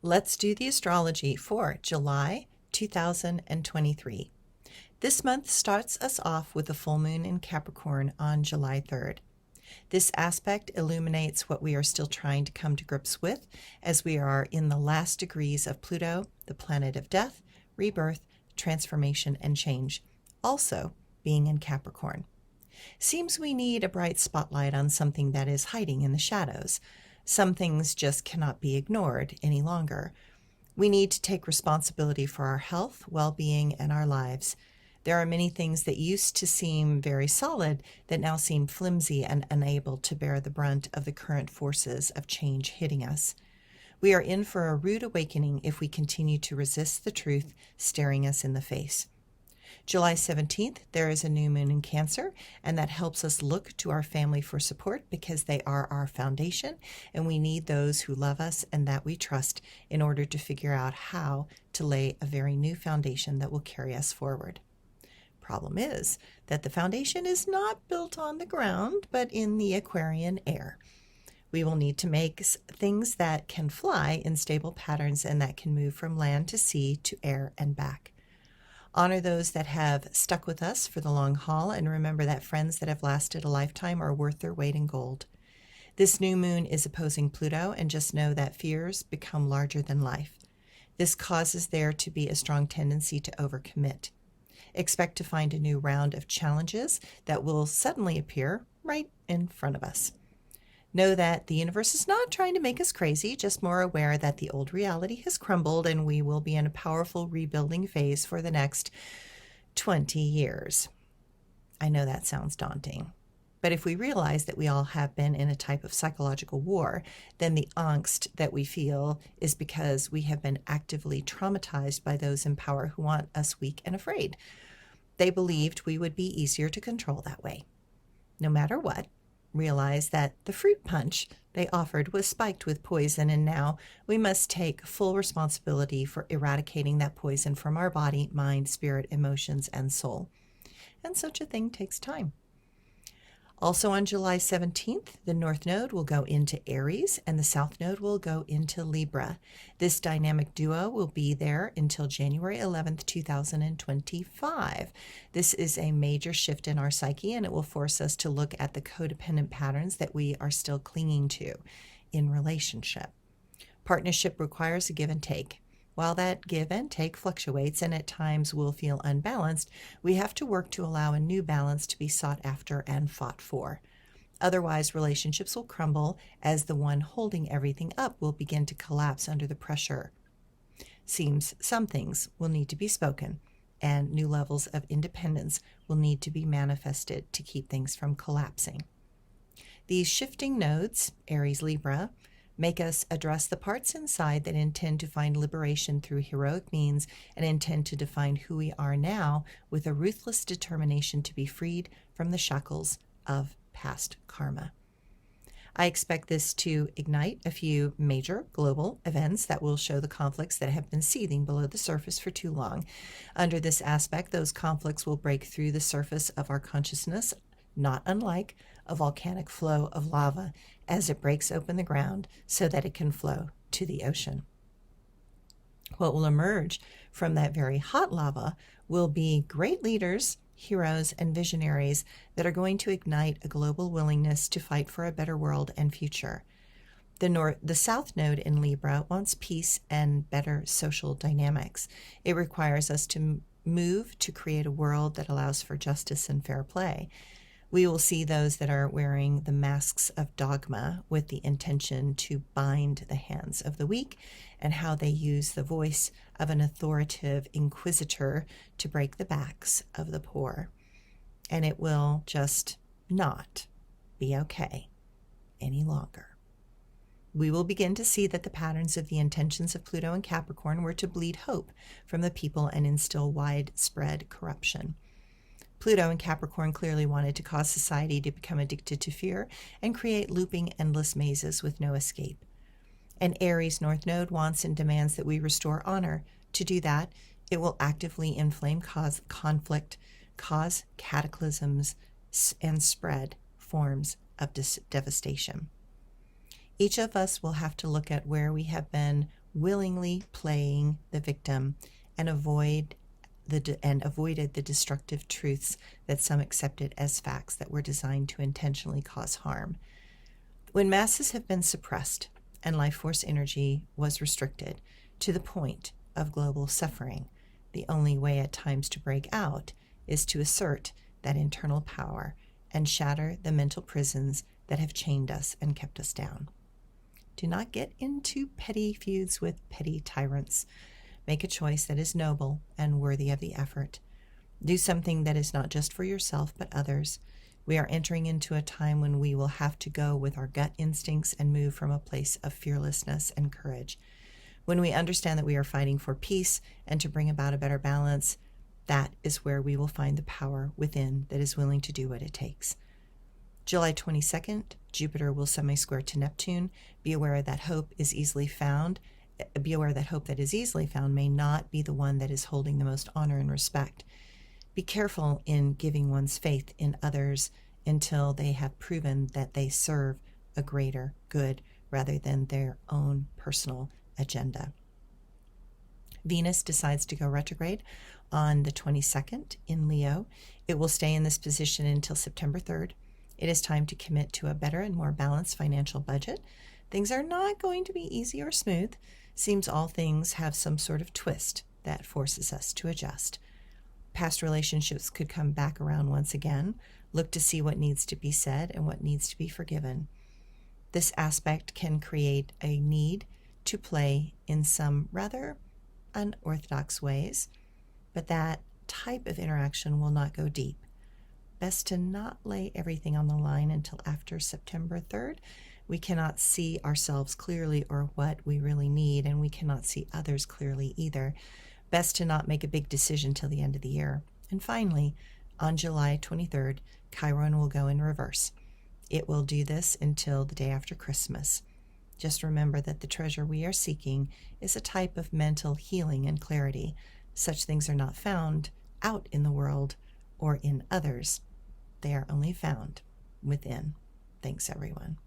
Let's do the astrology for July 2023. This month starts us off with a full moon in Capricorn on July 3rd. This aspect illuminates what we are still trying to come to grips with as we are in the last degrees of Pluto, the planet of death, rebirth, transformation, and change, also being in Capricorn. Seems we need a bright spotlight on something that is hiding in the shadows. Some things just cannot be ignored any longer. We need to take responsibility for our health, well-being, and our lives. There are many things that used to seem very solid that now seem flimsy and unable to bear the brunt of the current forces of change hitting us. We are in for a rude awakening if we continue to resist the truth staring us in the face. July 17th, there is a new moon in Cancer, and that helps us look to our family for support because they are our foundation, and we need those who love us and that we trust in order to figure out how to lay a very new foundation that will carry us forward. Problem is that the foundation is not built on the ground, but in the Aquarian air. We will need to make things that can fly in stable patterns and that can move from land to sea to air and back. Honor those that have stuck with us for the long haul, and remember that friends that have lasted a lifetime are worth their weight in gold. This new moon is opposing Pluto, and just know that fears become larger than life. This causes there to be a strong tendency to overcommit. Expect to find a new round of challenges that will suddenly appear right in front of us. Know that the universe is not trying to make us crazy, just more aware that the old reality has crumbled and we will be in a powerful rebuilding phase for the next 20 years. I know that sounds daunting, but if we realize that we all have been in a type of psychological war, then the angst that we feel is because we have been actively traumatized by those in power who want us weak and afraid. They believed we would be easier to control that way. No matter what, realize that the fruit punch they offered was spiked with poison, and now we must take full responsibility for eradicating that poison from our body, mind, spirit, emotions, and soul. And such a thing takes time. Also on July 17th, the North Node will go into Aries and the South Node will go into Libra. This dynamic duo will be there until January 11th, 2025. This is a major shift in our psyche, and it will force us to look at the codependent patterns that we are still clinging to in relationship. Partnership requires a give and take. While that give and take fluctuates and at times will feel unbalanced, we have to work to allow a new balance to be sought after and fought for. Otherwise, relationships will crumble as the one holding everything up will begin to collapse under the pressure. Seems some things will need to be spoken, and new levels of independence will need to be manifested to keep things from collapsing. These shifting nodes, Aries, Libra, make us address the parts inside that intend to find liberation through heroic means and intend to define who we are now with a ruthless determination to be freed from the shackles of past karma. I expect this to ignite a few major global events that will show the conflicts that have been seething below the surface for too long. Under this aspect, those conflicts will break through the surface of our consciousness, not unlike a volcanic flow of lava as it breaks open the ground so that it can flow to the ocean. What will emerge from that very hot lava will be great leaders, heroes, and visionaries that are going to ignite a global willingness to fight for a better world and future. The South Node in Libra wants peace and better social dynamics. It requires us to move to create a world that allows for justice and fair play. We will see those that are wearing the masks of dogma with the intention to bind the hands of the weak, and how they use the voice of an authoritative inquisitor to break the backs of the poor. And it will just not be okay any longer. We will begin to see that the patterns of the intentions of Pluto and Capricorn were to bleed hope from the people and instill widespread corruption. Pluto and Capricorn clearly wanted to cause society to become addicted to fear and create looping endless mazes with no escape. And Aries North Node wants and demands that we restore honor. To do that, it will actively inflame conflict, cause cataclysms, and spread forms of devastation. Each of us will have to look at where we have been willingly playing the victim and avoided the destructive truths that some accepted as facts that were designed to intentionally cause harm. When masses have been suppressed and life force energy was restricted to the point of global suffering, the only way at times to break out is to assert that internal power and shatter the mental prisons that have chained us and kept us down. Do not get into petty feuds with petty tyrants. Make a choice that is noble and worthy of the effort. Do something that is not just for yourself but others. We are entering into a time when we will have to go with our gut instincts and move from a place of fearlessness and courage. When we understand that we are fighting for peace and to bring about a better balance, that is where we will find the power within that is willing to do what it takes. July 22nd, Jupiter will semi-square to Neptune. Be aware that hope that is easily found may not be the one that is holding the most honor and respect. Be careful in giving one's faith in others until they have proven that they serve a greater good rather than their own personal agenda. Venus decides to go retrograde on the 22nd in Leo. It will stay in this position until September 3rd. It is time to commit to a better and more balanced financial budget. Things are not going to be easy or smooth. Seems all things have some sort of twist that forces us to adjust. Past relationships could come back around once again. Look to see what needs to be said and what needs to be forgiven. This aspect can create a need to play in some rather unorthodox ways, but that type of interaction will not go deep. Best to not lay everything on the line until after September 3rd. We cannot see ourselves clearly or what we really need, and we cannot see others clearly either. Best to not make a big decision till the end of the year. And finally, on July 23rd, Chiron will go in reverse. It will do this until the day after Christmas. Just remember that the treasure we are seeking is a type of mental healing and clarity. Such things are not found out in the world or in others. They are only found within. Thanks, everyone.